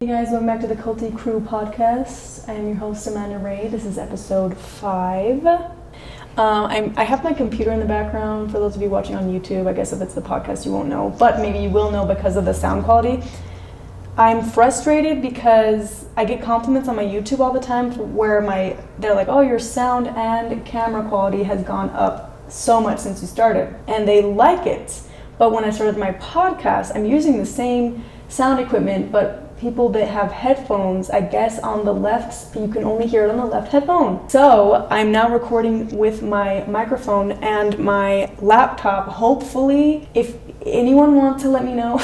Hey guys, welcome back to the Culty Crew podcast. I am your host, Amanda Ray. This is episode 5. I have my computer in the background for those of you watching on YouTube. I guess if it's the podcast you won't know, but maybe you will know because of the sound quality. I'm frustrated because I get compliments on my YouTube all the time where they're like, oh, your sound and camera quality has gone up so much since you started, and they like it. But when I started my podcast, I'm using the same sound equipment, but people that have headphones, I guess on the left, you can only hear it on the left headphone. So I'm now recording with my microphone and my laptop. Hopefully, if anyone wants to let me know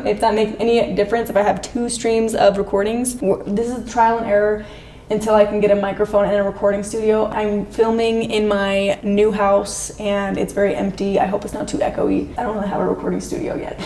if that makes any difference, if I have 2 streams of recordings, this is trial and error until I can get a microphone and a recording studio. I'm filming in my new house and it's very empty. I hope it's not too echoey. I don't really have a recording studio yet.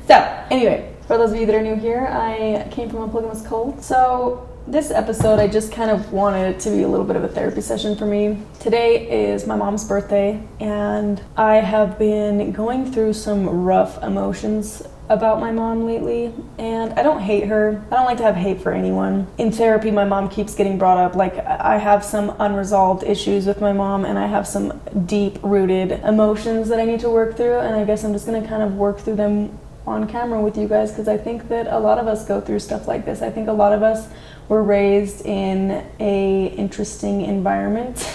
So anyway, for those of you that are new here, I came from a polygamous cult. So this episode, I just kind of wanted it to be a little bit of a therapy session for me. Today is my mom's birthday, and I have been going through some rough emotions about my mom lately, and I don't hate her. I don't like to have hate for anyone. In therapy, my mom keeps getting brought up. Like, I have some unresolved issues with my mom, and I have some deep-rooted emotions that I need to work through, and I guess I'm just gonna kind of work through them on camera with you guys, because I think that a lot of us go through stuff like this. I think a lot of us were raised in a interesting environment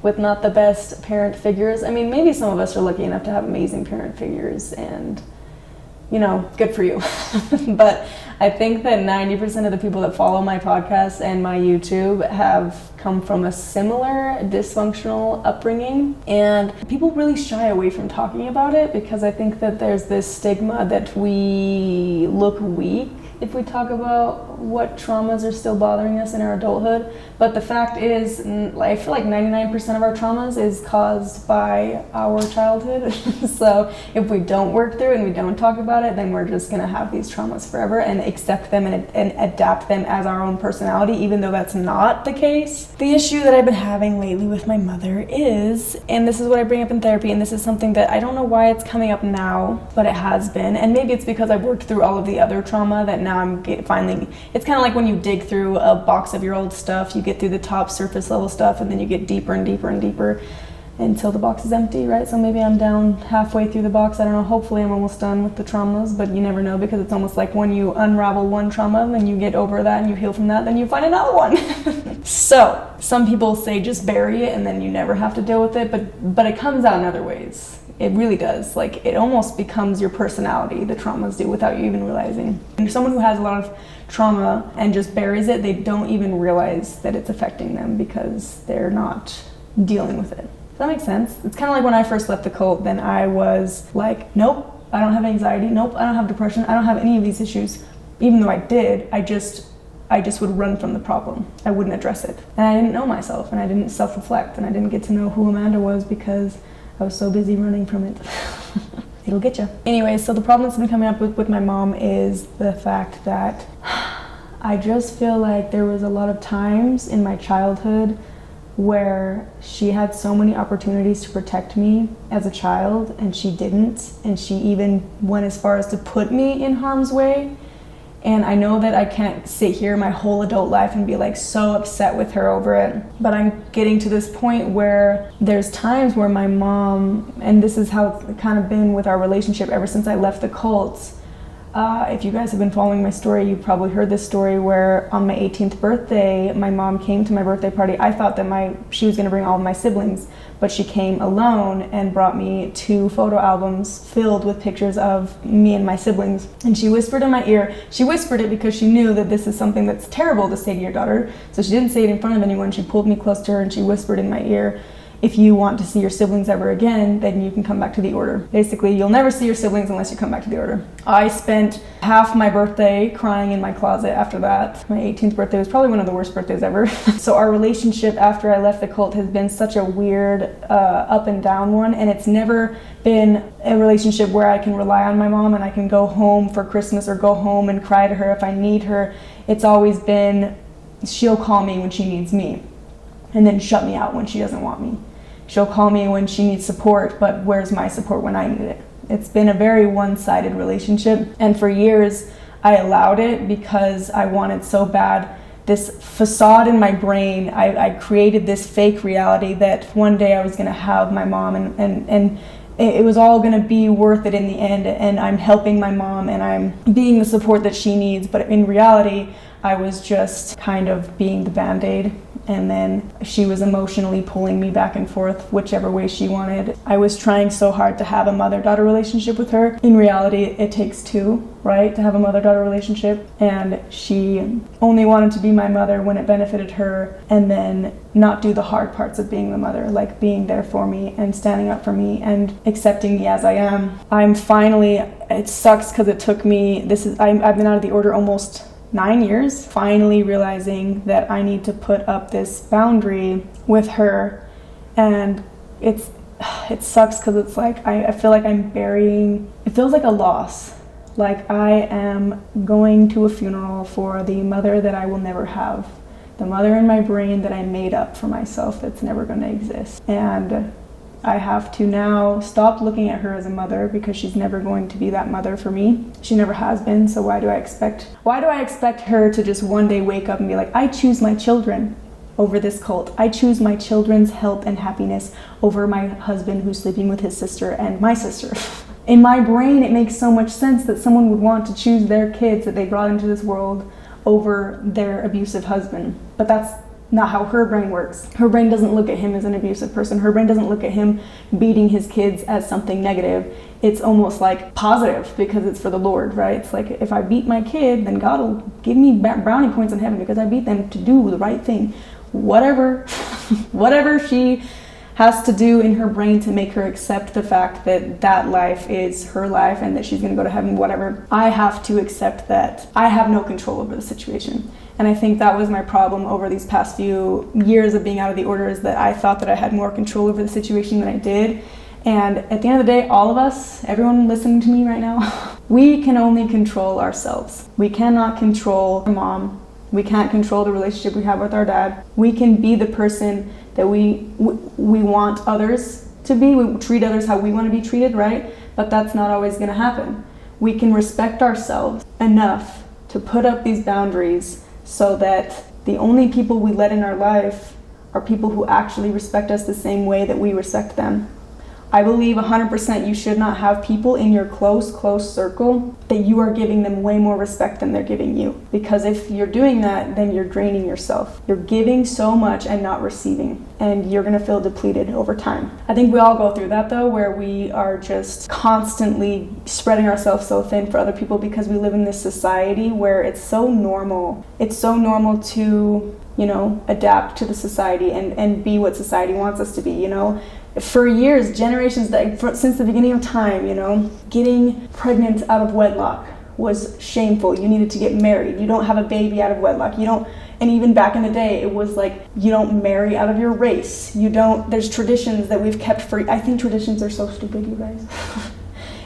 with not the best parent figures. I mean, maybe some of us are lucky enough to have amazing parent figures, and you know, good for you. But I think that 90% of the people that follow my podcast and my YouTube have come from a similar dysfunctional upbringing, and people really shy away from talking about it because I think that there's this stigma that we look weak if we talk about what traumas are still bothering us in our adulthood. But the fact is, I feel like 99% of our traumas is caused by our childhood. So if we don't work through it and we don't talk about it, then we're just gonna have these traumas forever and accept them and adapt them as our own personality, even though that's not the case. The issue that I've been having lately with my mother is, and this is what I bring up in therapy, and this is something that I don't know why it's coming up now, but it has been, and maybe it's because I've worked through all of the other trauma that now I'm finally, it's kind of like when you dig through a box of your old stuff, you get through the top surface level stuff, and then you get deeper and deeper and deeper until the box is empty, right? So maybe I'm down halfway through the box. I don't know, hopefully I'm almost done with the traumas, but you never know, because it's almost like when you unravel one trauma, then you get over that and you heal from that, then you find another one. So some people say just bury it and then you never have to deal with it, but it comes out in other ways. It really does. Like, it almost becomes your personality, the traumas do, without you even realizing. And someone who has a lot of trauma and just buries it, they don't even realize that it's affecting them because they're not dealing with it. Does that make sense? It's kind of like when I first left the cult, then I was like, nope, I don't have anxiety. Nope, I don't have depression. I don't have any of these issues. Even though I did, I just would run from the problem. I wouldn't address it. And I didn't know myself, and I didn't self-reflect, and I didn't get to know who Amanda was because I was so busy running from it. It'll get you. Anyway, so the problem that's been coming up with my mom is the fact that I just feel like there was a lot of times in my childhood where she had so many opportunities to protect me as a child, and she didn't, and she even went as far as to put me in harm's way. And I know that I can't sit here my whole adult life and be like so upset with her over it, but I'm getting to this point where there's times where my mom, and this is how it's kind of been with our relationship ever since I left the cult. If you guys have been following my story, you've probably heard this story where on my 18th birthday, my mom came to my birthday party. I thought that she was going to bring all of my siblings, but she came alone and brought me 2 photo albums filled with pictures of me and my siblings. And she whispered in my ear. She whispered it because she knew that this is something that's terrible to say to your daughter. So she didn't say it in front of anyone. She pulled me close to her and she whispered in my ear, if you want to see your siblings ever again, then you can come back to the order. Basically, you'll never see your siblings unless you come back to the order. I spent half my birthday crying in my closet after that. My 18th birthday was probably one of the worst birthdays ever. So our relationship after I left the cult has been such a weird up and down one, and it's never been a relationship where I can rely on my mom and I can go home for Christmas or go home and cry to her if I need her. It's always been, she'll call me when she needs me and then shut me out when she doesn't want me. She'll call me when she needs support, but where's my support when I need it? It's been a very one-sided relationship, and for years I allowed it because I wanted so bad this facade in my brain. I created this fake reality that one day I was going to have my mom, and it was all going to be worth it in the end, and I'm helping my mom and I'm being the support that she needs. But in reality, I was just kind of being the Band-Aid, and then she was emotionally pulling me back and forth whichever way she wanted. I was trying so hard to have a mother-daughter relationship with her. In reality, it takes two, right, to have a mother-daughter relationship, and she only wanted to be my mother when it benefited her, and then not do the hard parts of being the mother, like being there for me and standing up for me and accepting me as I am. I'm finally, it sucks because it took me, I've been out of the order almost 9 years, finally realizing that I need to put up this boundary with her. And it sucks because it's like I feel like I'm burying, it feels like a loss. Like I am going to a funeral for the mother that I will never have, the mother in my brain that I made up for myself that's never going to exist. And I have to now stop looking at her as a mother because she's never going to be that mother for me. She never has been, so why do I expect her to just one day wake up and be like, I choose my children over this cult. I choose my children's health and happiness over my husband who's sleeping with his sister and my sister. In my brain, it makes so much sense that someone would want to choose their kids that they brought into this world over their abusive husband. But that's not how her brain works. Her brain doesn't look at him as an abusive person. Her brain doesn't look at him beating his kids as something negative. It's almost like positive because it's for the Lord, right? It's like, if I beat my kid, then God will give me brownie points in heaven because I beat them to do the right thing. Whatever she has to do in her brain to make her accept the fact that that life is her life and that she's going to go to heaven, whatever. I have to accept that I have no control over the situation. And I think that was my problem over these past few years of being out of the order, is that I thought that I had more control over the situation than I did. And at the end of the day, all of us, everyone listening to me right now, we can only control ourselves. We cannot control our mom. We can't control the relationship we have with our dad. We can be the person that we want others to be. We treat others how we want to be treated, right? But that's not always going to happen. We can respect ourselves enough to put up these boundaries so that the only people we let in our life are people who actually respect us the same way that we respect them. I believe 100% you should not have people in your close circle that you are giving them way more respect than they're giving you. Because if you're doing that, then you're draining yourself. You're giving so much and not receiving, and you're gonna feel depleted over time. I think we all go through that though, where we are just constantly spreading ourselves so thin for other people because we live in this society where it's so normal. It's so normal to, adapt to the society and be what society wants us to be, For years, generations, since the beginning of time, getting pregnant out of wedlock was shameful. You needed to get married. You don't have a baby out of wedlock. And even back in the day, it was like, you don't marry out of your race. There's traditions that we've kept I think traditions are so stupid, you guys.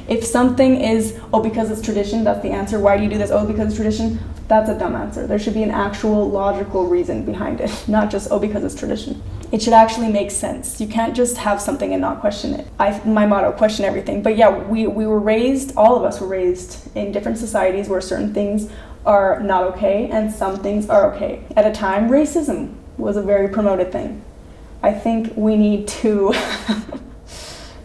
If something is, because it's tradition, that's the answer. Why do you do this? Because it's tradition. That's a dumb answer. There should be an actual logical reason behind it, not just, because it's tradition. It should actually make sense. You can't just have something and not question it. My motto, question everything. But yeah, we were raised, all of us were raised in different societies where certain things are not okay and some things are okay. At a time, racism was a very promoted thing. I think we need to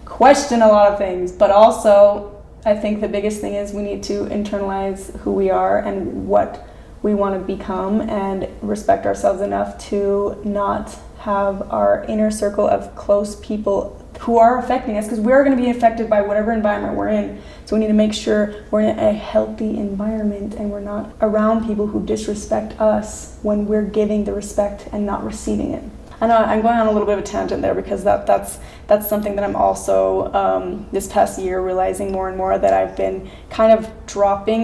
question a lot of things, but also I think the biggest thing is we need to internalize who we are and what we want to become and respect ourselves enough to not have our inner circle of close people who are affecting us, because we're going to be affected by whatever environment we're in. So we need to make sure we're in a healthy environment and we're not around people who disrespect us when we're giving the respect and not receiving it. I know I'm going on a little bit of a tangent there because that's something that I'm also this past year realizing more and more, that I've been kind of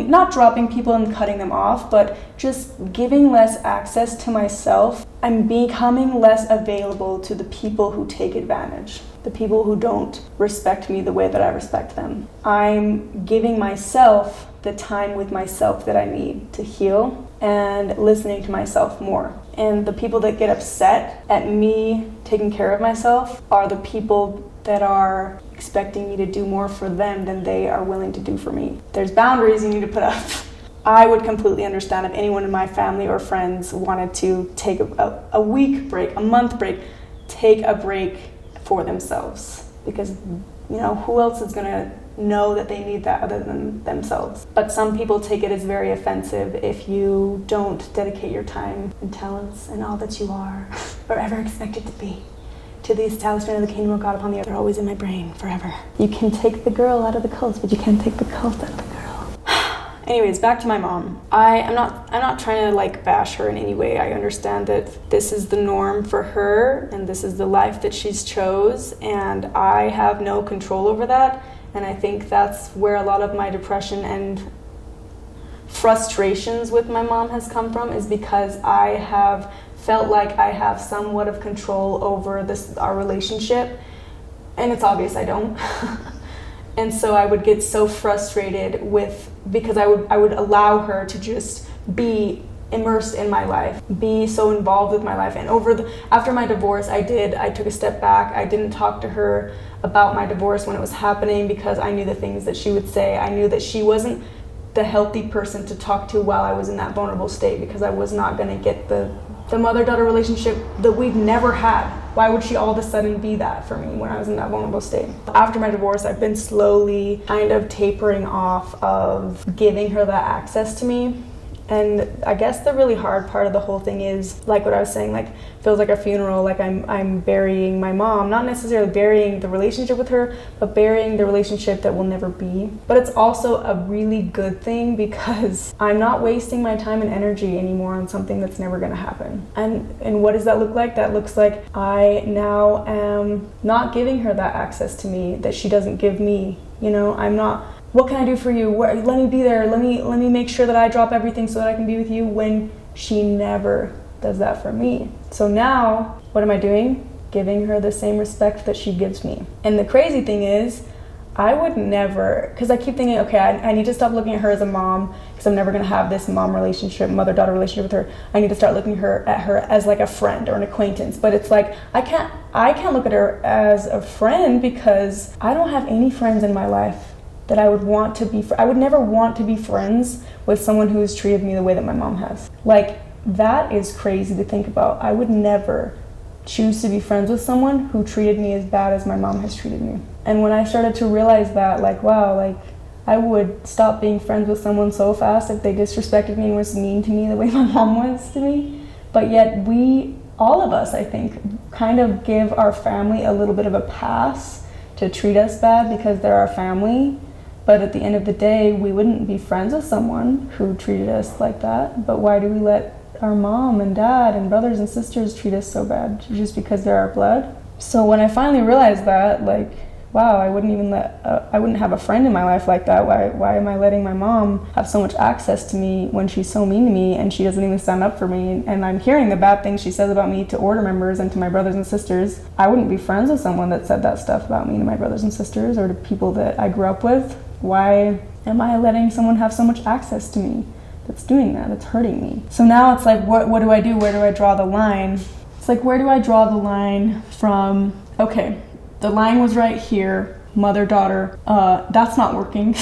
not dropping people and cutting them off, but just giving less access to myself. I'm becoming less available to the people who take advantage, the people who don't respect me the way that I respect them. I'm giving myself the time with myself that I need to heal and listening to myself more. And the people that get upset at me taking care of myself are the people that are expecting me to do more for them than they are willing to do for me. There's boundaries you need to put up. I would completely understand if anyone in my family or friends wanted to take a week break, a month break, take a break for themselves, because who else is going to know that they need that other than themselves? But some people take it as very offensive if you don't dedicate your time and talents and all that you are or ever expected to be to the establishment of the kingdom of God upon the earth. They're always in my brain forever. You can take the girl out of the cult, but you can't take the cult out of the girl. Anyways, back to my mom. I'm not trying to bash her in any way. I understand that this is the norm for her and this is the life that she's chose, and I have no control over that. And I think that's where a lot of my depression and frustrations with my mom has come from, is because I have felt like I have somewhat of control over our relationship, and it's obvious I don't. And so I would get so frustrated because I would allow her to just be immersed in my life, be so involved with my life. And after my divorce, I took a step back. I didn't talk to her about my divorce when it was happening, because I knew the things that she would say. I knew that she wasn't the healthy person to talk to while I was in that vulnerable state, because I was not going to get the mother-daughter relationship that we've never had. Why would she all of a sudden be that for me when I was in that vulnerable state? After my divorce, I've been slowly kind of tapering off of giving her that access to me. And I guess the really hard part of the whole thing is, like what I was saying, feels like a funeral, like I'm burying my mom, not necessarily burying the relationship with her, but burying the relationship that will never be. But it's also a really good thing, because I'm not wasting my time and energy anymore on something that's never going to happen. And what does that look like? That looks like I now am not giving her that access to me that she doesn't give me. I'm not, what can I do for you? Let me be there. Let me make sure that I drop everything so that I can be with you, when she never does that for me. So now, what am I doing? Giving her the same respect that she gives me. And the crazy thing is, I would never, because I keep thinking, okay, I need to stop looking at her as a mom, because I'm never going to have this mom relationship, mother-daughter relationship with her. I need to start looking at her as like a friend or an acquaintance. But it's like, I can't look at her as a friend, because I don't have any friends in my life that I would want to be. I would never want to be friends with someone who has treated me the way that my mom has. That is crazy to think about. I would never choose to be friends with someone who treated me as bad as my mom has treated me. And when I started to realize that, wow, I would stop being friends with someone so fast if they disrespected me and was mean to me the way my mom was to me. But yet all of us, I think, kind of give our family a little bit of a pass to treat us bad because they're our family. But at the end of the day, we wouldn't be friends with someone who treated us like that. But why do we let our mom and dad and brothers and sisters treat us so bad just because they're our blood? So when I finally realized that, wow, I wouldn't have a friend in my life like that. Why am I letting my mom have so much access to me when she's so mean to me and she doesn't even stand up for me? And I'm hearing the bad things she says about me to order members and to my brothers and sisters. I wouldn't be friends with someone that said that stuff about me to my brothers and sisters or to people that I grew up with. Why am I letting someone have so much access to me that's doing that, that's hurting me? So now it's like, what do I do? Where do I draw the line? It's like, where do I draw the line from, okay, the line was right here, mother-daughter, that's not working.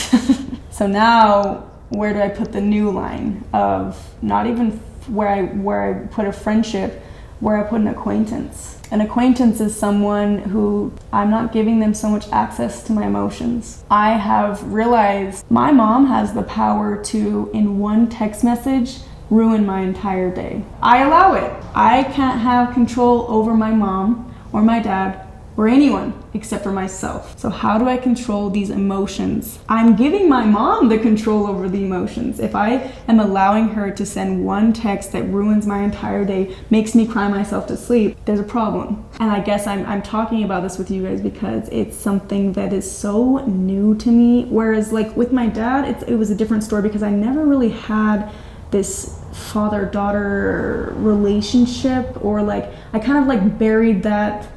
So now, where do I put the new line of not even where I put a friendship, where I put an acquaintance? An acquaintance is someone who I'm not giving them so much access to my emotions. I have realized my mom has the power to, in one text message, ruin my entire day. I allow it. I can't have control over my mom or my dad or anyone except for myself. So how do I control these emotions? I'm giving my mom the control over the emotions. If I am allowing her to send one text that ruins my entire day, makes me cry myself to sleep, there's a problem. And I guess I'm talking about this with you guys because it's something that is so new to me. Whereas with my dad, it was a different story because I never really had this father-daughter relationship, or I kind of buried that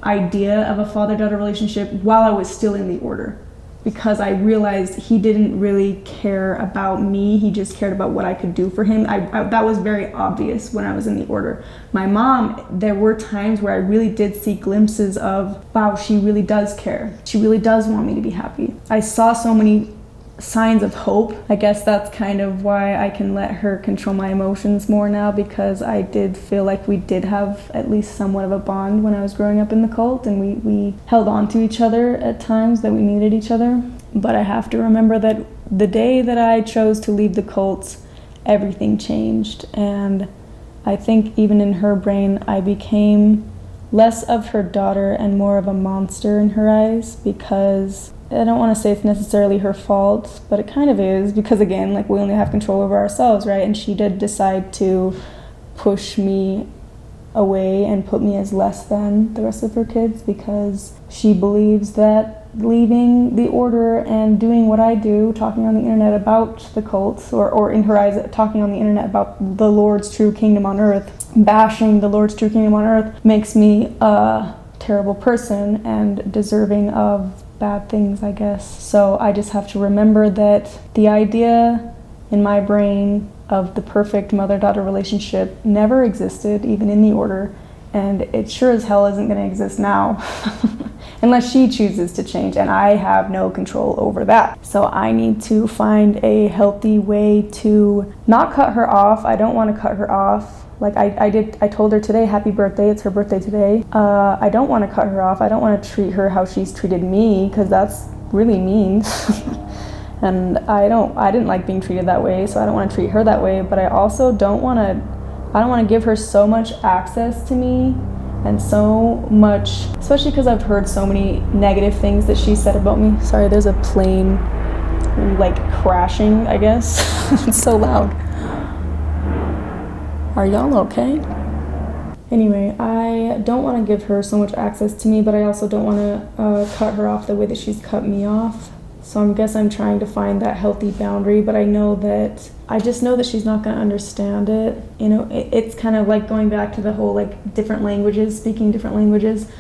idea of a father-daughter relationship while I was still in the order, because I realized he didn't really care about me. He just cared about what I could do for him. That was very obvious when I was in the order. My mom, there were times where I really did see glimpses of, wow, she really does care. She really does want me to be happy. I saw so many signs of hope. I guess that's kind of why I can let her control my emotions more now, because I did feel like we did have at least somewhat of a bond when I was growing up in the cult, and we held on to each other at times that we needed each other. But I have to remember that the day that I chose to leave the cult, everything changed. And I think even in her brain, I became less of her daughter and more of a monster in her eyes, because I don't want to say it's necessarily her fault, but it kind of is, because again, like, we only have control over ourselves, right? And she did decide to push me away and put me as less than the rest of her kids, because she believes that leaving the order and doing what I do, talking on the internet about the cults, or in her eyes, talking on the internet about the Lord's true kingdom on earth, bashing the Lord's true kingdom on earth, makes me a terrible person and deserving of bad things, I guess. So I just have to remember that the idea in my brain of the perfect mother-daughter relationship never existed, even in the order, and it sure as hell isn't going to exist now. Unless she chooses to change, and I have no control over that. So I need to find a healthy way to not cut her off. I don't want to cut her off. Like I told her today, happy birthday, it's her birthday today. I don't want to cut her off. I don't want to treat her how she's treated me, because that's really mean. And I didn't like being treated that way, so I don't want to treat her that way. But I also don't want to give her so much access to me, and so much, especially because I've heard so many negative things that she said about me. Sorry, there's a plane like crashing, I guess. It's so loud. Are y'all okay? Anyway, I don't want to give her so much access to me, but I also don't want to cut her off the way that she's cut me off. So I guess I'm trying to find that healthy boundary, but I just know that she's not going to understand it. You know, it's kind of like going back to the whole, like, different languages, speaking different languages.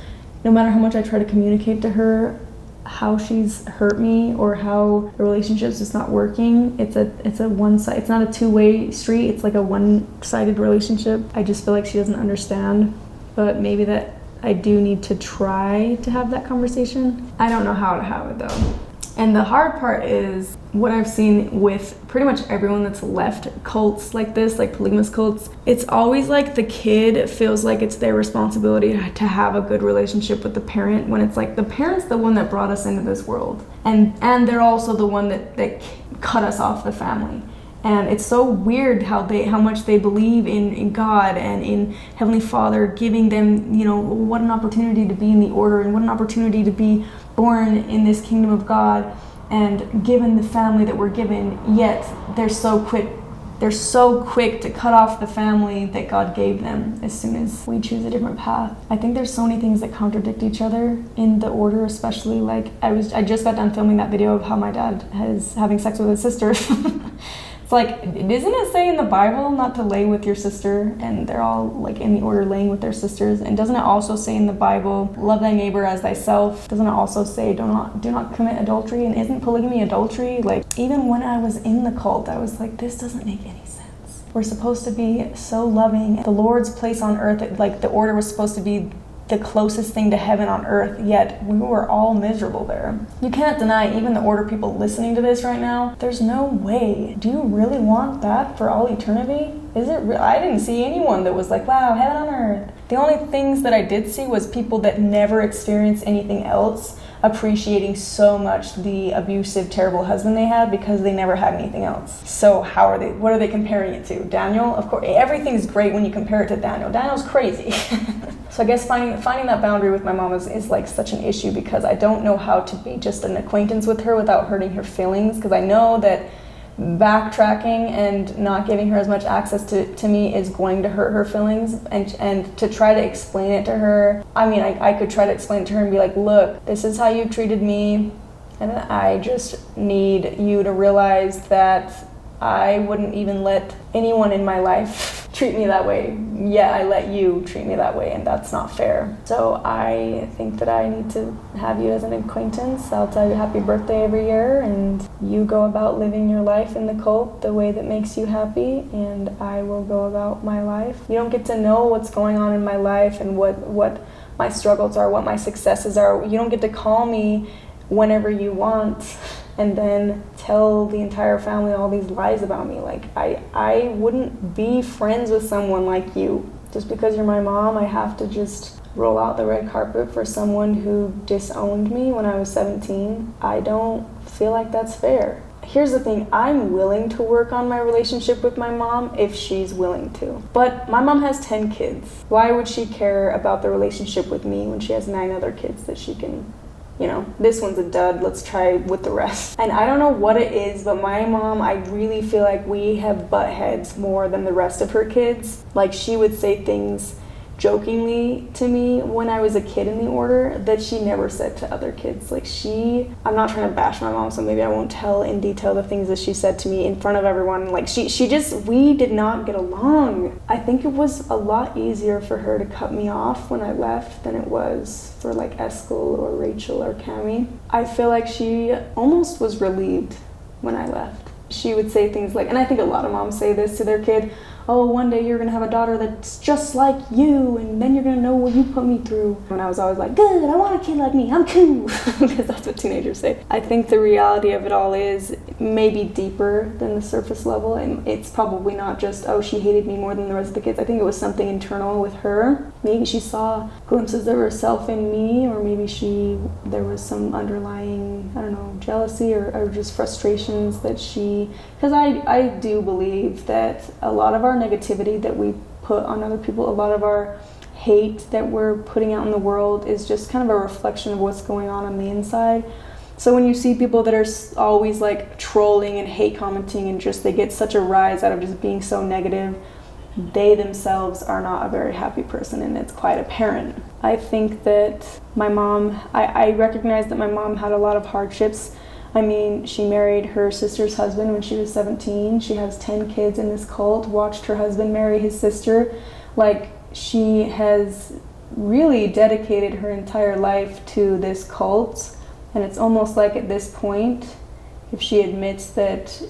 No matter how much I try to communicate to her how she's hurt me or how the relationship's just not working, it's a one side. It's not a two-way street. It's like a one-sided relationship. I just feel like she doesn't understand, but maybe that I do need to try to have that conversation. I don't know how to have it though. And the hard part is what I've seen with pretty much everyone that's left cults like this, like polygamous cults. It's always like the kid feels like it's their responsibility to have a good relationship with the parent, when it's like the parent's the one that brought us into this world. And they're also the one that cut us off the family. And it's so weird how much they believe in God and in Heavenly Father, giving them, you know, what an opportunity to be in the order, and what an opportunity to be born in this kingdom of God, and given the family that we're given, yet they're so quick to cut off the family that God gave them as soon as we choose a different path. I think there's so many things that contradict each other in the order, especially like I just got done filming that video of how my dad is having sex with his sister. It's like, isn't it say in the Bible not to lay with your sister? And they're all like in the order laying with their sisters. And doesn't it also say in the Bible, love thy neighbor as thyself? Doesn't it also say do not commit adultery? And isn't polygamy adultery? Like, even when I was in the cult, I was like, this doesn't make any sense. We're supposed to be so loving. The Lord's place on earth, like the order was supposed to be the closest thing to heaven on earth, yet we were all miserable there. You can't deny, even the order people listening to this right now, there's no way. Do you really want that for all eternity? Is it real? I didn't see anyone that was like, wow, heaven on earth. The only things that I did see was people that never experienced anything else appreciating so much the abusive, terrible husband they had because they never had anything else. So what are they comparing it to? Daniel? Of course, everything's great when you compare it to Daniel. Daniel's crazy. So I guess finding that boundary with my mom is like such an issue, because I don't know how to be just an acquaintance with her without hurting her feelings, because I know that backtracking and not giving her as much access to me is going to hurt her feelings, and to try to explain it to her. I mean, I could try to explain it to her and be like, look, this is how you treated me, and I just need you to realize that I wouldn't even let anyone in my life treat me that way. Yeah, I let you treat me that way, and that's not fair. So I think that I need to have you as an acquaintance. I'll tell you happy birthday every year, and you go about living your life in the cult the way that makes you happy, and I will go about my life. You don't get to know what's going on in my life and what my struggles are, what my successes are. You don't get to call me whenever you want. and then tell the entire family all these lies about me. Like, I wouldn't be friends with someone like you. Just because you're my mom, I have to just roll out the red carpet for someone who disowned me when I was 17. I don't feel like that's fair. Here's the thing, I'm willing to work on my relationship with my mom if she's willing to. But my mom has 10 kids. Why would she care about the relationship with me when she has 9 other kids that she can, this one's a dud, let's try with the rest. And I don't know what it is, but my mom, I really feel like we have butt heads more than the rest of her kids. Like, she would say things jokingly to me when I was a kid in the order that she never said to other kids. Like, I'm not trying to bash my mom, so maybe I won't tell in detail the things that she said to me in front of everyone. Like, we did not get along. I think it was a lot easier for her to cut me off when I left than it was for like Eskel or Rachel or Cami. I feel like she almost was relieved when I left. She would say things like, and I think a lot of moms say this to their kid, oh, one day you're gonna have a daughter that's just like you, and then you're gonna know what you put me through. And I was always like, good, I want a kid like me, I'm cool, because that's what teenagers say. I think the reality of it all is maybe deeper than the surface level, and it's probably not just, oh, she hated me more than the rest of the kids. I think it was something internal with her. Maybe she saw glimpses of herself in me, or maybe there was some underlying, I don't know, jealousy or just frustrations that because I do believe that a lot of our negativity that we put on other people, a lot of our hate that we're putting out in the world is just kind of a reflection of what's going on the inside. So when you see people that are always like trolling and hate commenting and just they get such a rise out of just being so negative, they themselves are not a very happy person, and it's quite apparent. I think that my mom, I recognize that my mom had a lot of hardships. I mean, she married her sister's husband when she was 17. She has 10 kids in this cult, watched her husband marry his sister. Like, she has really dedicated her entire life to this cult. And it's almost like at this point, if she admits that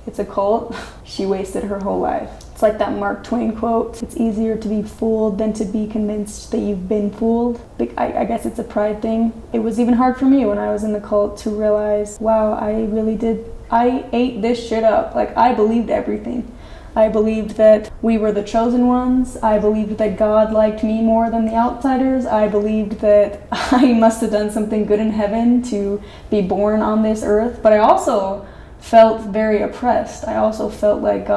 it's a cult, she wasted her whole life. It's like that Mark Twain quote, it's easier to be fooled than to be convinced that you've been fooled. I guess it's a pride thing. It was even hard for me when I was in the cult to realize, wow, I ate this shit up. Like, I believed everything. I believed that we were the chosen ones. I believed that God liked me more than the outsiders. I believed that I must have done something good in heaven to be born on this earth. But I also felt very oppressed. I also felt like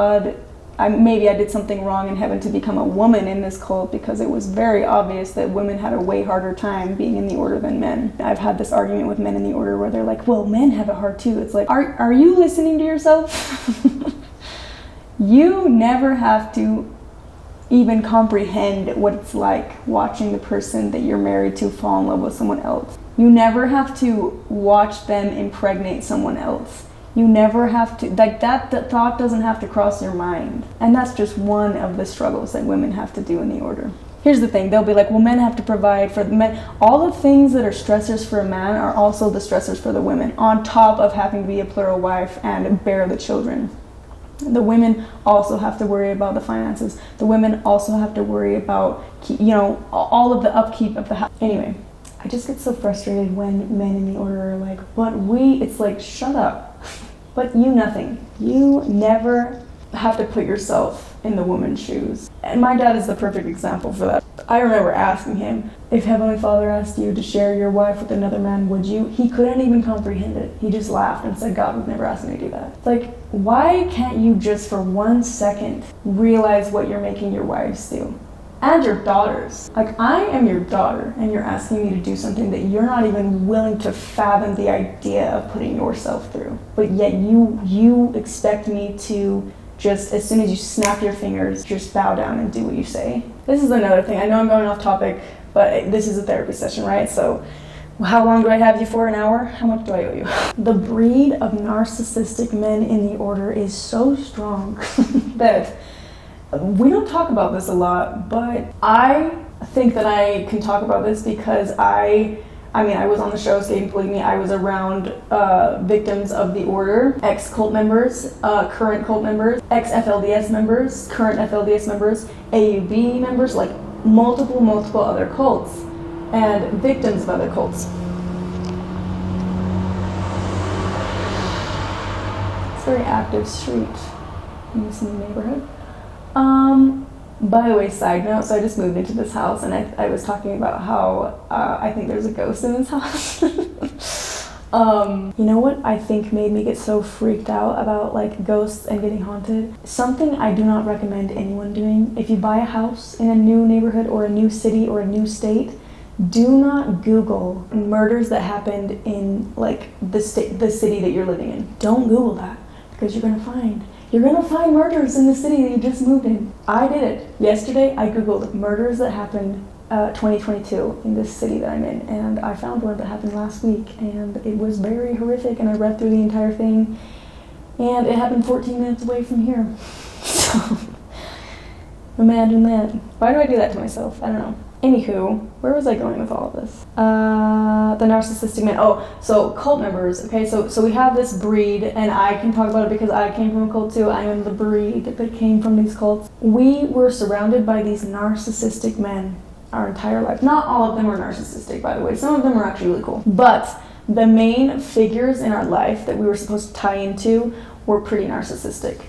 maybe I did something wrong in heaven to become a woman in this cult, because it was very obvious that women had a way harder time being in the order than men. I've had this argument with men in the order where they're like, well, men have it hard too. It's like, are you listening to yourself? You never have to even comprehend what it's like watching the person that you're married to fall in love with someone else. You never have to watch them impregnate someone else. You never have to, that thought doesn't have to cross your mind. And that's just one of the struggles that women have to do in the order. Here's the thing, they'll be like, well, men have to provide for the men. All the things that are stressors for a man are also the stressors for the women, on top of having to be a plural wife and bear the children. The women also have to worry about the finances. The women also have to worry about, all of the upkeep of the house. Anyway, I just get so frustrated when men in the order are like, it's like, shut up. But nothing. You never have to put yourself in the woman's shoes. And my dad is the perfect example for that. I remember asking him, if Heavenly Father asked you to share your wife with another man, would you? He couldn't even comprehend it. He just laughed and said, God would never ask me to do that. It's like, why can't you just for 1 second realize what you're making your wives do? And your daughters. Like, I am your daughter, and you're asking me to do something that you're not even willing to fathom the idea of putting yourself through. But yet you expect me to just, as soon as you snap your fingers, just bow down and do what you say. This is another thing. I know I'm going off topic, but this is a therapy session, right? So how long do I have you for? An hour? How much do I owe you? The breed of narcissistic men in the order is so strong that we don't talk about this a lot, but I think that I can talk about this because I was on the show Skating Polygamy. I was around victims of the order, ex-cult members, current cult members, ex-FLDS members, current FLDS members, AUB members, like multiple other cults, and victims of other cults. very active street in this new neighborhood. By the way, side note, so I just moved into this house, and I was talking about how I think there's a ghost in this house. You know what I think made me get so freaked out about like ghosts and getting haunted? Something I do not recommend anyone doing. If you buy a house in a new neighborhood or a new city or a new state, do not Google murders that happened in like the city that you're living in. Don't Google that, because you're gonna find murders in the city that you just moved in. I did it. Yesterday I Googled murders that happened 2022 in this city that I'm in, and I found one that happened last week, and it was very horrific, and I read through the entire thing, and it happened 14 minutes away from here. So imagine that. Why do I do that to myself? I don't know. Anywho, where was I going with all of this? The narcissistic man. Oh, so cult members. Okay, so we have this breed, and I can talk about it because I came from a cult too. I am the breed that came from these cults. We were surrounded by these narcissistic men our entire life. Not all of them are narcissistic, by the way. Some of them are actually really cool. But the main figures in our life that we were supposed to tie into were pretty narcissistic.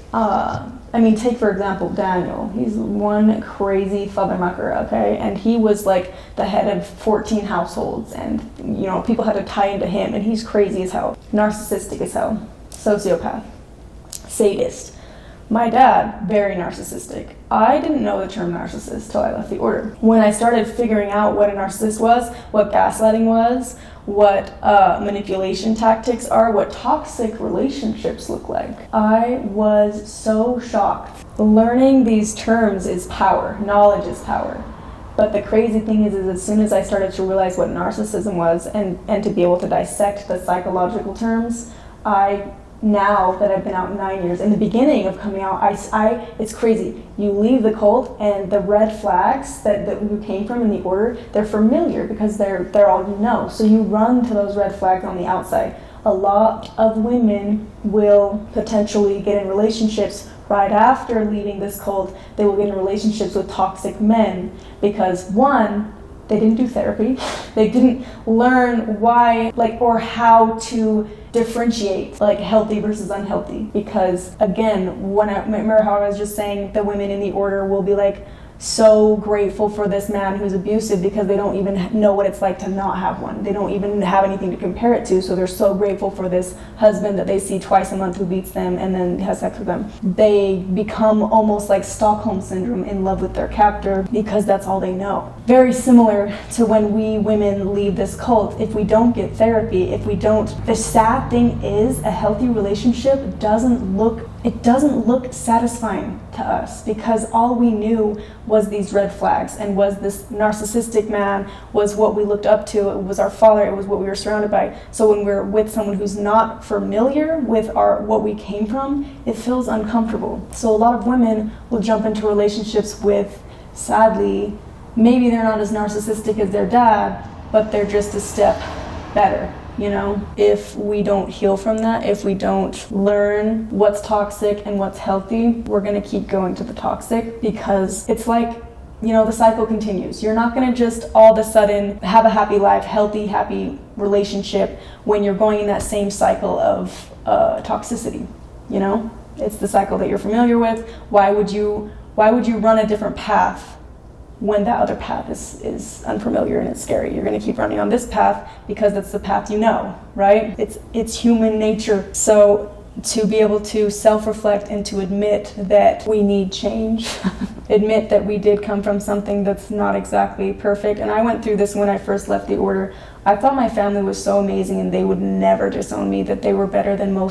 I mean, take for example Daniel. He's one crazy fathermucker, okay? And he was like the head of 14 households, and you know, people had to tie into him, and he's crazy as hell. Narcissistic as hell. Sociopath. Sadist. My dad, very narcissistic. I didn't know the term narcissist till I left the order. When I started figuring out what a narcissist was, what gaslighting was, what manipulation tactics are, what toxic relationships look like, I was so shocked. Learning these terms is power. Knowledge is power. But the crazy thing is as soon as I started to realize what narcissism was and to be able to dissect the psychological terms, now that I've been out 9 years, in the beginning of coming out, it's crazy. You leave the cult, and the red flags that you came from in the order, they're familiar because they're all you know. So you run to those red flags on the outside. A lot of women will potentially get in relationships right after leaving this cult. They will get in relationships with toxic men because, one, they didn't do therapy. They didn't learn why, or how to differentiate healthy versus unhealthy. Because again, remember how I was just saying the women in the order will be so grateful for this man who's abusive because they don't even know what it's like to not have one. They don't even have anything to compare it to, so they're so grateful for this husband that they see twice a month who beats them and then has sex with them. They become almost like Stockholm Syndrome, in love with their captor because that's all they know. Very similar to when we women leave this cult. If we don't get therapy, the sad thing is a healthy relationship doesn't look satisfying to us because all we knew was these red flags, and was this narcissistic man was what we looked up to. It was our father. It was what we were surrounded by. So when we're with someone who's not familiar with what we came from, it feels uncomfortable. So a lot of women will jump into relationships with, sadly, maybe they're not as narcissistic as their dad, but they're just a step better. You know, if we don't heal from that, if we don't learn what's toxic and what's healthy, we're going to keep going to the toxic because it's the cycle continues. You're not going to just all of a sudden have a happy life, healthy, happy relationship when you're going in that same cycle of toxicity. You know, it's the cycle that you're familiar with. Why would you run a different path when that other path is unfamiliar and it's scary? You're going to keep running on this path because that's the path you know, right? It's human nature. So to be able to self-reflect and to admit that we need change, admit that we did come from something that's not exactly perfect. And I went through this when I first left the order. I thought my family was so amazing and they would never disown me, that they were better than all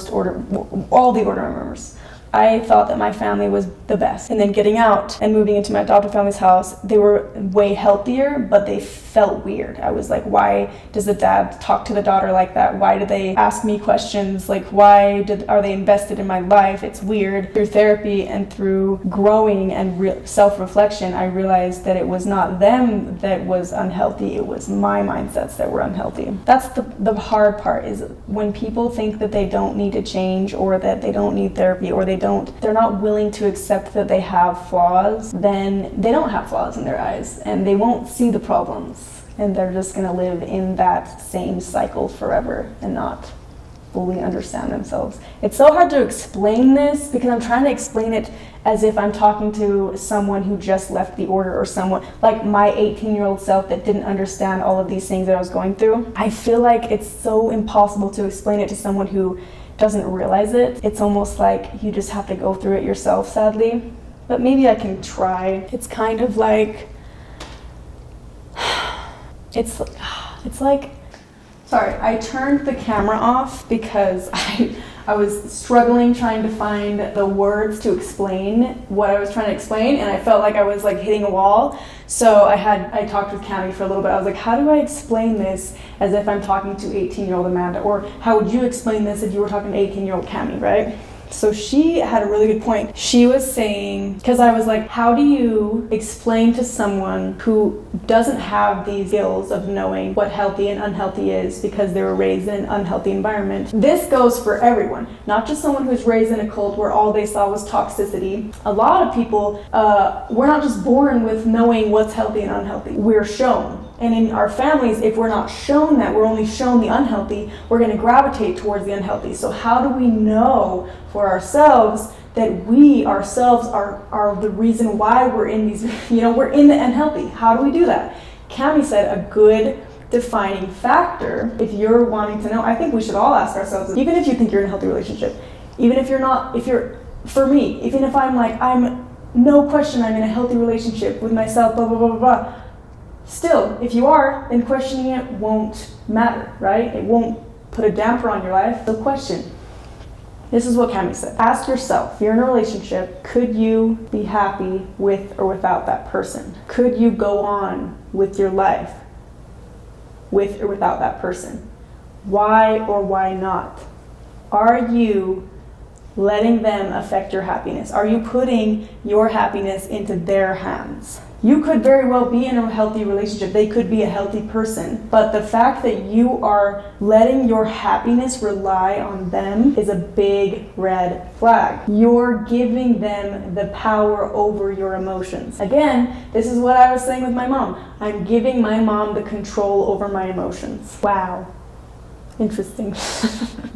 the order members. I thought that my family was the best. And then getting out and moving into my adopted family's house, they were way healthier, but they felt weird. I was like, why does the dad talk to the daughter like that? Why do they ask me questions? Why are they invested in my life? It's weird. Through therapy and through growing and self-reflection, I realized that it was not them that was unhealthy. It was my mindsets that were unhealthy. That's the hard part, is when people think that they don't need to change, or that they don't need therapy, or they're not willing to accept that they have flaws, then they don't have flaws in their eyes and they won't see the problems, and they're just going to live in that same cycle forever and not fully understand themselves. It's so hard to explain this because I'm trying to explain it as if I'm talking to someone who just left the order, or someone like my 18-year-old self that didn't understand all of these things that I was going through. I feel like it's so impossible to explain it to someone who doesn't realize it. It's almost like you just have to go through it yourself, sadly. But maybe I can try. It's kind of like, it's like, sorry, I turned the camera off because I was struggling trying to find the words to explain what I was trying to explain, and I felt like I was like hitting a wall. So I talked with Cami for a little bit. I was like, how do I explain this as if I'm talking to 18-year-old Amanda? Or how would you explain this if you were talking to 18-year-old Cami, right? So she had a really good point. She was saying, because I was like, how do you explain to someone who doesn't have these skills of knowing what healthy and unhealthy is because they were raised in an unhealthy environment? This goes for everyone, not just someone who's raised in a cult where all they saw was toxicity. A lot of people, we're not just born with knowing what's healthy and unhealthy. We're shown. And in our families, if we're not shown that, we're only shown the unhealthy, we're going to gravitate towards the unhealthy. So how do we know for ourselves that we ourselves are the reason why we're in these, we're in the unhealthy? How do we do that? Cami said a good defining factor, if you're wanting to know, I think we should all ask ourselves, even if you think you're in a healthy relationship, even if you're not, for me, even if I'm no question I'm in a healthy relationship with myself, blah, blah, blah, blah, blah. Still, if you are, then questioning it won't matter, right? It won't put a damper on your life. So question. This is what Cami said. Ask yourself, if you're in a relationship, could you be happy with or without that person? Could you go on with your life with or without that person? Why or why not? Are you letting them affect your happiness? Are you putting your happiness into their hands? You could very well be in a healthy relationship. They could be a healthy person. But the fact that you are letting your happiness rely on them is a big red flag. You're giving them the power over your emotions. Again, this is what I was saying with my mom. I'm giving my mom the control over my emotions. Wow. Interesting.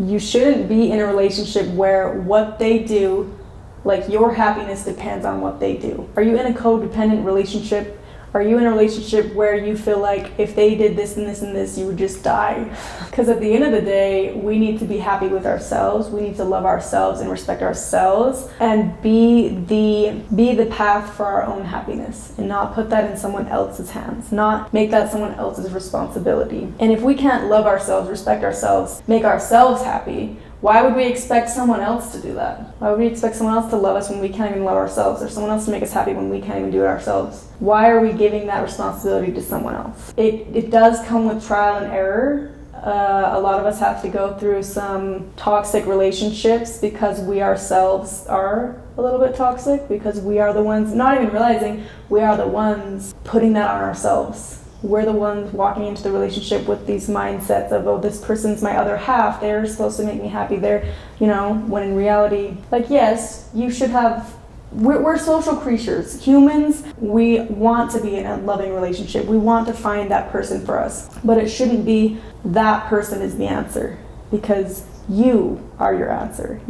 You shouldn't be in a relationship where what they do, like your happiness depends on what they do. Are you in a codependent relationship? Are you in a relationship where you feel like if they did this and this and this, you would just die? Because at the end of the day, we need to be happy with ourselves. We need to love ourselves and respect ourselves and be the path for our own happiness and not put that in someone else's hands, not make that someone else's responsibility. And if we can't love ourselves, respect ourselves, make ourselves happy, why would we expect someone else to do that? Why would we expect someone else to love us when we can't even love ourselves, or someone else to make us happy when we can't even do it ourselves? Why are we giving that responsibility to someone else? It does come with trial and error. A lot of us have to go through some toxic relationships because we ourselves are a little bit toxic, because we are the ones, not even realizing, we are the ones putting that on ourselves. We're the ones walking into the relationship with these mindsets of, oh, this person's my other half, they're supposed to make me happy, when in reality, yes, you should have, we're social creatures. Humans, we want to be in a loving relationship. We want to find that person for us, but it shouldn't be that person is the answer, because you are your answer,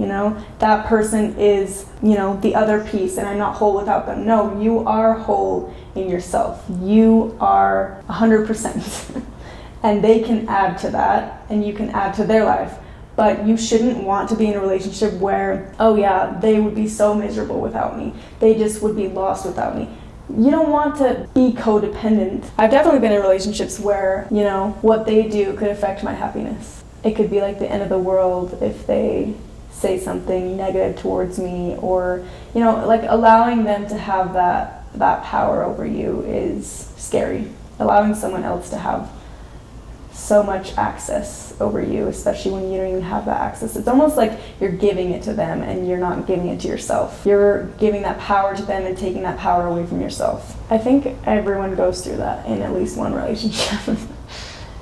that person is, the other piece, and I'm not whole without them. No, you are whole in yourself. You are 100%. And they can add to that, and you can add to their life. But you shouldn't want to be in a relationship where, oh yeah, they would be so miserable without me. They just would be lost without me. You don't want to be codependent. I've definitely been in relationships where, what they do could affect my happiness. It could be like the end of the world if they say something negative towards me, or, allowing them to have that power over you is scary. Allowing someone else to have so much access over you, especially when you don't even have that access. It's almost like you're giving it to them and you're not giving it to yourself. You're giving that power to them and taking that power away from yourself. I think everyone goes through that in at least one relationship.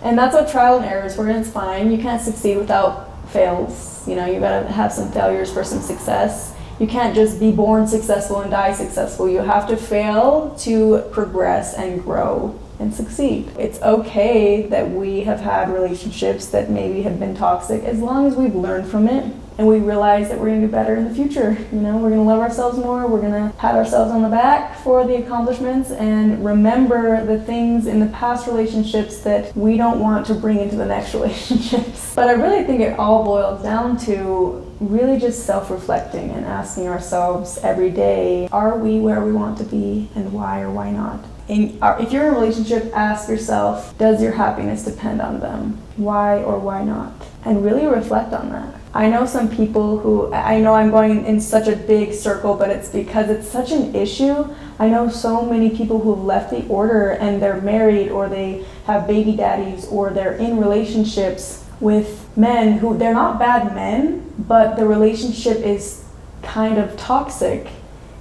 And that's what trial and error is. It's fine. You can't succeed without fails. You gotta have some failures for some success. You can't just be born successful and die successful. You have to fail to progress and grow. and succeed. It's okay that we have had relationships that maybe have been toxic, as long as we've learned from it and we realize that we're going to be better in the future. You know, we're going to love ourselves more, we're going to pat ourselves on the back for the accomplishments, and remember the things in the past relationships that we don't want to bring into the next relationships. But I really think it all boils down to really just self-reflecting and asking ourselves every day, are we where we want to be, and why or why not? If you're in a relationship, ask yourself, does your happiness depend on them? Why or why not? And really reflect on that. I know some people who, I know I'm going in such a big circle, but it's because it's such an issue. I know so many people who've left the order and they're married, or they have baby daddies, or they're in relationships with men who, they're not bad men, but the relationship is kind of toxic.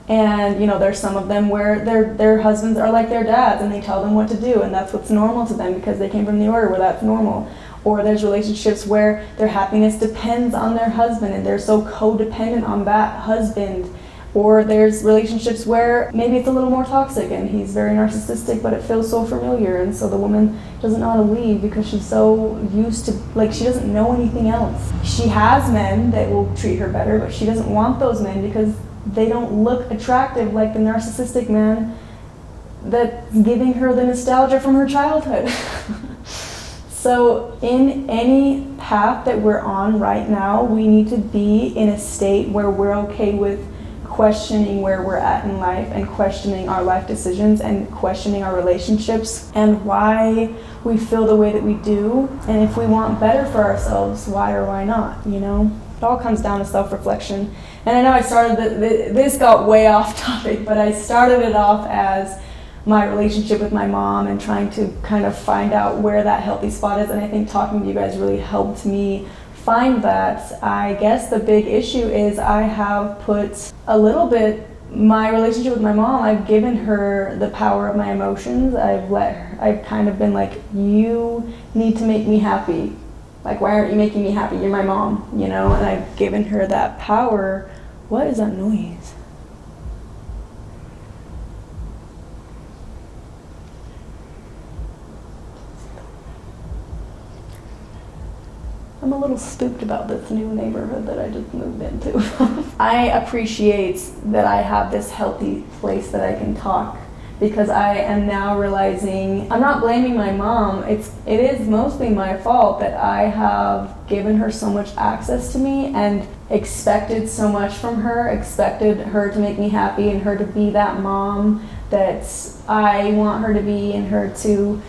And, you know, there's some of them where their husbands are like their dads and they tell them what to do, and that's what's normal to them because they came from the order where that's normal. Or there's relationships where their happiness depends on their husband and they're so codependent on that husband. Or there's relationships where maybe it's a little more toxic and he's very narcissistic, but it feels so familiar, and so the woman doesn't know how to leave because she's so used to, like, she doesn't know anything else. She has men that will treat her better, but she doesn't want those men because they don't look attractive like the narcissistic man that's giving her the nostalgia from her childhood. So in any path that we're on right now, we need to be in a state where we're okay with questioning where we're at in life, and questioning our life decisions, and questioning our relationships, and why we feel the way that we do, and if we want better for ourselves, why or why not, you know? It all comes down to self-reflection. And I know I started, this got way off topic, but I started it off as my relationship with my mom and trying to kind of find out where that healthy spot is, and I think talking to you guys really helped me find that. I guess the big issue is I have put a little bit, my relationship with my mom, I've given her the power of my emotions. I've kind of been like, you need to make me happy. Like, why aren't you making me happy? You're my mom, you know? And I've given her that power. What is that noise? I'm a little spooked about this new neighborhood that I just moved into. I appreciate that I have this healthy place that I can talk, because I am now realizing, I'm not blaming my mom, it is mostly my fault that I have given her so much access to me and expected so much from her, expected her to make me happy and her to be that mom that I want her to be, and her to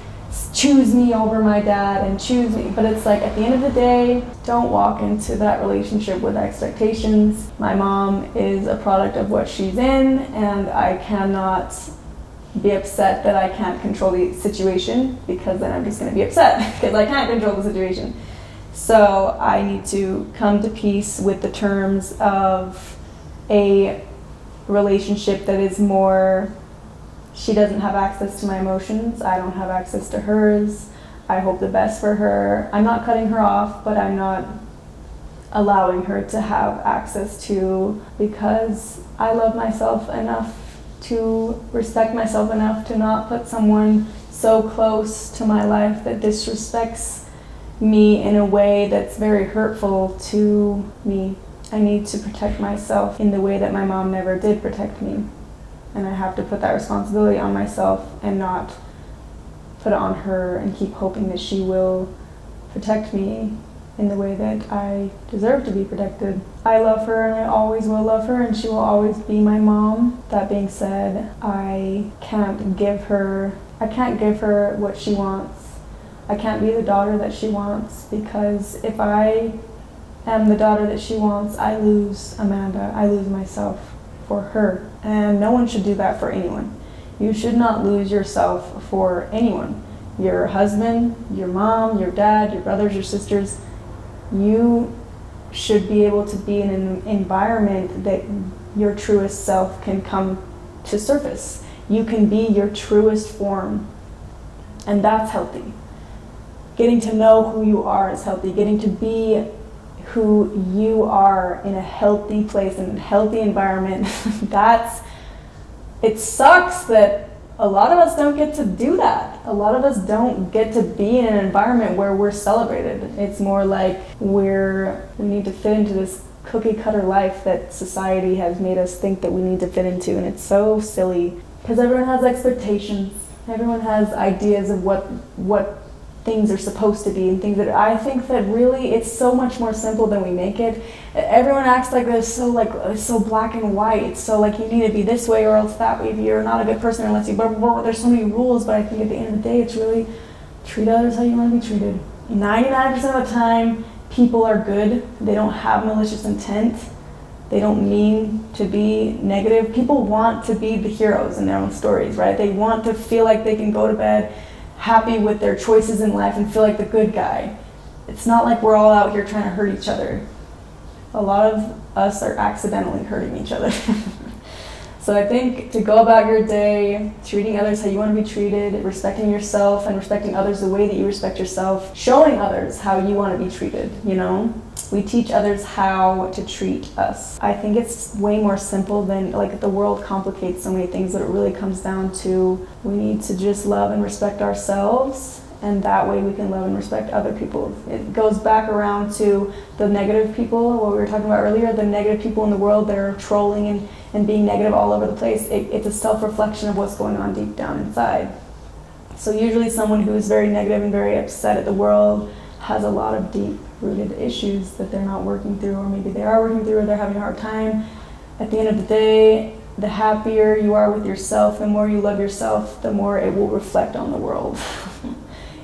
choose me over my dad and choose me. But it's like, at the end of the day, don't walk into that relationship with expectations. My mom is a product of what she's in, and I cannot be upset that I can't control the situation, because then I'm just going to be upset because I can't control the situation. So I need to come to peace with the terms of a relationship that is more, she doesn't have access to my emotions, I don't have access to hers. I hope the best for her. I'm not cutting her off, but I'm not allowing her to have access to, because I love myself enough to respect myself enough to not put someone so close to my life that disrespects me in a way that's very hurtful to me. I need to protect myself in the way that my mom never did protect me. And I have to put that responsibility on myself and not put it on her and keep hoping that she will protect me in the way that I deserve to be protected. I love her and I always will love her, and she will always be my mom. That being said, I can't give her what she wants. I can't be the daughter that she wants, because if I am the daughter that she wants, I lose Amanda. I lose myself for her. And no one should do that for anyone. You should not lose yourself for anyone. Your husband, your mom, your dad, your brothers, your sisters. You should be able to be in an environment that your truest self can come to surface. You can be your truest form, and that's healthy. Getting to know who you are is healthy. Getting to be who you are in a healthy place, in a healthy environment, it sucks that a lot of us don't get to do that. A lot of us don't get to be in an environment where we're celebrated. It's more like we need to fit into this cookie cutter life that society has made us think that we need to fit into, and it's so silly because everyone has expectations. Everyone has ideas of what things are supposed to be, and things that I think that really it's so much more simple than we make it. Everyone acts like it's so black and white. It's so like you need to be this way or else that way. You're not a good person unless you. There's so many rules, but I think at the end of the day, it's really treat others how you want to be treated. 99% of the time, people are good. They don't have malicious intent. They don't mean to be negative. People want to be the heroes in their own stories, right? They want to feel like they can go to bed happy with their choices in life and feel like the good guy. It's not like we're all out here trying to hurt each other. A lot of us are accidentally hurting each other. So I think to go about your day, treating others how you want to be treated, respecting yourself and respecting others the way that you respect yourself, showing others how you want to be treated, you know? We teach others how to treat us. I think it's way more simple than, like, the world complicates so many things, that it really comes down to we need to just love and respect ourselves, and that way we can love and respect other people. It goes back around to the negative people, what we were talking about earlier, the negative people in the world that are trolling and being negative all over the place. It's a self-reflection of what's going on deep down inside. So usually someone who is very negative and very upset at the world has a lot of deep-rooted issues that they're not working through, or maybe they are working through, or they're having a hard time. At the end of the day, the happier you are with yourself, the more you love yourself, the more it will reflect on the world.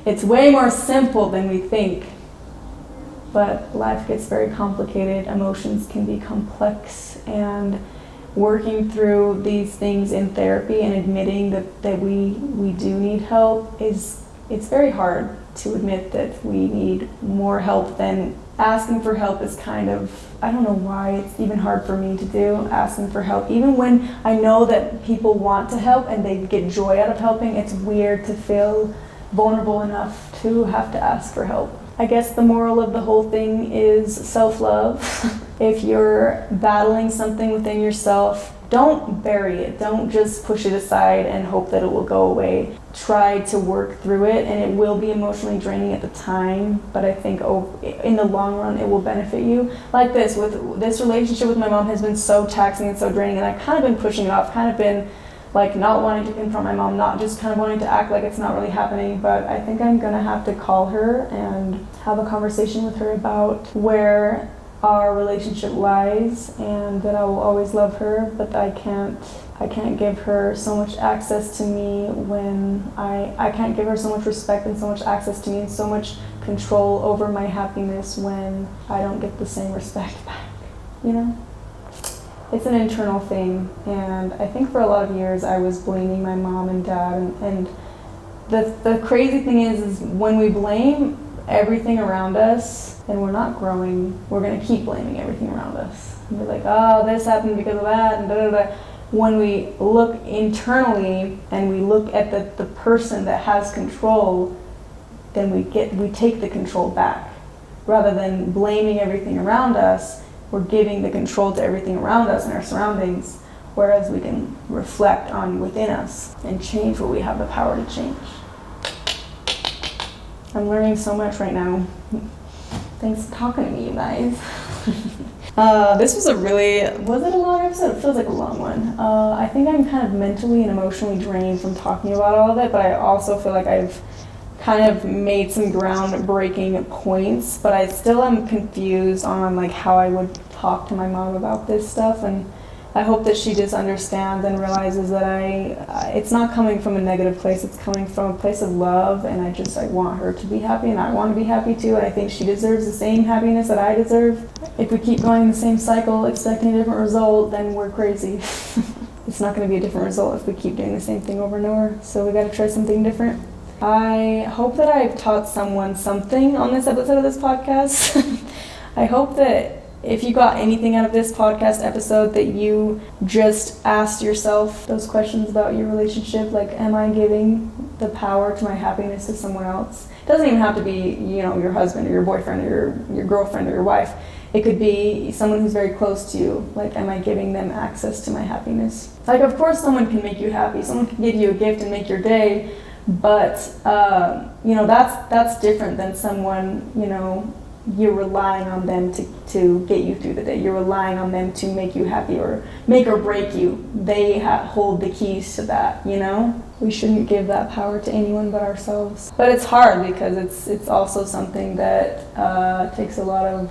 It's way more simple than we think, but life gets very complicated. Emotions can be complex, and working through these things in therapy and admitting that we do need help it's very hard to admit that we need more help than asking for help. Is kind of, I don't know why it's even hard for me to do, asking for help. Even when I know that people want to help and they get joy out of helping, it's weird to feel vulnerable enough to have to ask for help. I guess the moral of the whole thing is self-love. If you're battling something within yourself, don't bury it. Don't just push it aside and hope that it will go away. Try to work through it, and it will be emotionally draining at the time, but I think in the long run it will benefit you. Like this relationship with my mom has been so taxing and so draining, and I've kind of been pushing it off, kind of been like not wanting to confront my mom, not just kind of wanting to act like it's not really happening, but I think I'm gonna have to call her and have a conversation with her about where our relationship lies, and that I will always love her, but I can't give her so much access to me when I can't give her so much respect and so much access to me and so much control over my happiness when I don't get the same respect back, you know? It's an internal thing, and I think for a lot of years I was blaming my mom and dad, and the crazy thing is when we blame everything around us and we're not growing, we're going to keep blaming everything around us. And we're like, oh, this happened because of that, and da-da-da. When we look internally and we look at the person that has control, then we take the control back. Rather than blaming everything around us, we're giving the control to everything around us and our surroundings, whereas we can reflect on within us and change what we have the power to change. I'm learning so much right now. Thanks for talking to me, you guys. This was was it a long episode? It feels like a long one. I think I'm kind of mentally and emotionally drained from talking about all of it, but I also feel like I've kind of made some groundbreaking points, but I still am confused on like how I would talk to my mom about this stuff, and I hope that she just understands and realizes that it's not coming from a negative place, it's coming from a place of love, and I want her to be happy, and I want to be happy too, and I think she deserves the same happiness that I deserve. If we keep going in the same cycle, expecting a different result, then we're crazy. It's not going to be a different result if we keep doing the same thing over and over, so we got to try something different. I hope that I've taught someone something on this episode of this podcast. I hope that if you got anything out of this podcast episode, that you just asked yourself those questions about your relationship, like, am I giving the power to my happiness to someone else? It doesn't even have to be, your husband or your boyfriend or your girlfriend or your wife. It could be someone who's very close to you. Like, am I giving them access to my happiness? Like, of course someone can make you happy. Someone can give you a gift and make your day, but, you know, that's different than someone, you know, you're relying on them to get you through the day. You're relying on them to make you happy or make or break you. They hold the keys to that, you know? We shouldn't give that power to anyone but ourselves. But it's hard because it's also something that takes a lot of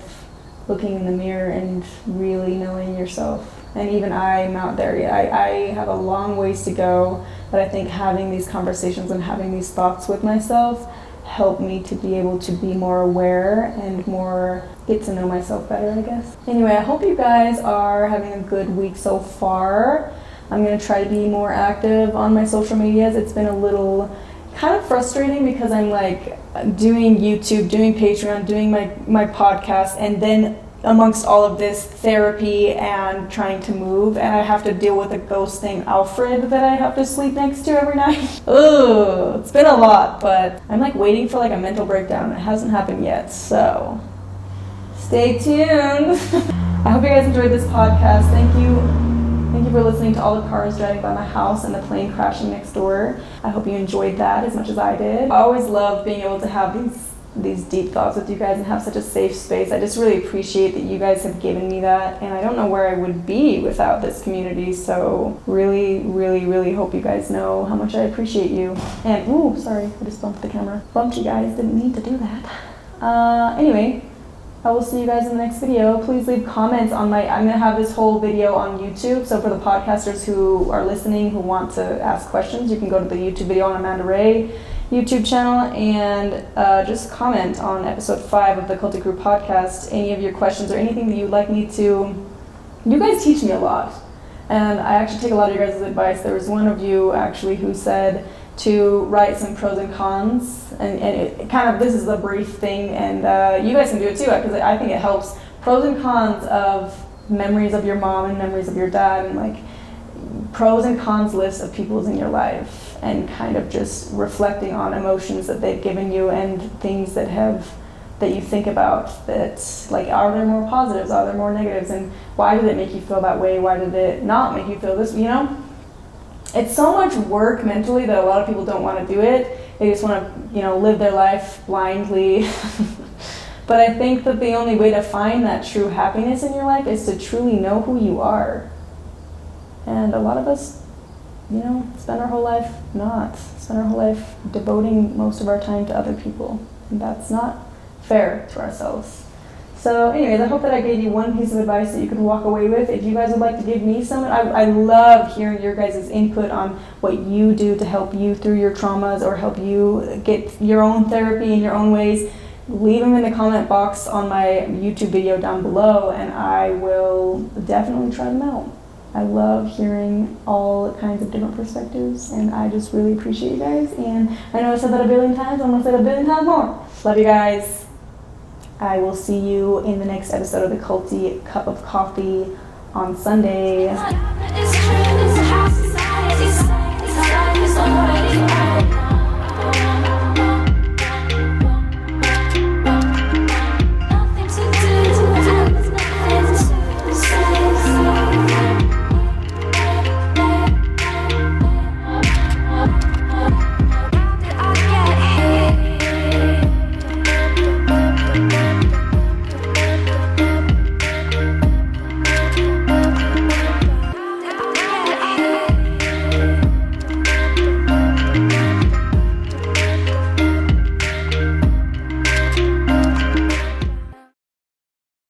looking in the mirror and really knowing yourself. And even I'm not there yet. I have a long ways to go, but I think having these conversations and having these thoughts with myself help me to be able to be more aware and more get to know myself better, I guess. Anyway, I hope you guys are having a good week so far. I'm going to try to be more active on my social medias. It's been a little kind of frustrating because I'm like doing YouTube, doing Patreon, doing my podcast, and then amongst all of this, therapy and trying to move, and I have to deal with a ghost named Alfred that I have to sleep next to every night. Ugh, it's been a lot, but I'm like waiting for like a mental breakdown. It hasn't happened yet, so stay tuned. I hope you guys enjoyed this podcast. Thank you for listening to all the cars driving by my house and the plane crashing next door. I hope you enjoyed that as much as I did. I always love being able to have these deep thoughts with you guys and have such a safe space. I just really appreciate that you guys have given me that, and I don't know where I would be without this community, so really, really, really hope you guys know how much I appreciate you. And, ooh, sorry, I just bumped the camera. Bumped you guys, didn't mean to do that. Anyway, I will see you guys in the next video. Please leave comments on I'm gonna have this whole video on YouTube, so for the podcasters who are listening, who want to ask questions, you can go to the YouTube video on Amanda Ray YouTube channel and just comment on episode 5 of the Culty Crew podcast, any of your questions or anything that you'd like me to. You guys teach me a lot, and I actually take a lot of your guys' advice. There was one of you actually who said to write some pros and cons, and it kind of, this is a brief thing, and you guys can do it too, because I think it helps. Pros and cons of memories of your mom and memories of your dad, and like pros and cons list of people's in your life, and kind of just reflecting on emotions that they've given you and things that you think about, that like, are there more positives, are there more negatives, and why did it make you feel that way, why did it not make you feel this, you know? It's so much work mentally that a lot of people don't want to do it. They just want to, you know, live their life blindly. But I think that the only way to find that true happiness in your life is to truly know who you are. And a lot of us, you know, spend our whole life devoting most of our time to other people. And that's not fair to ourselves. So anyways, I hope that I gave you one piece of advice that you can walk away with. If you guys would like to give me some, I love hearing your guys' input on what you do to help you through your traumas or help you get your own therapy in your own ways. Leave them in the comment box on my YouTube video down below, and I will definitely try them out. I love hearing all kinds of different perspectives, and I just really appreciate you guys. And I know I said that a billion times, I'm gonna say it a billion times more. Love you guys. I will see you in the next episode of the Culty Cup of Coffee on Sunday.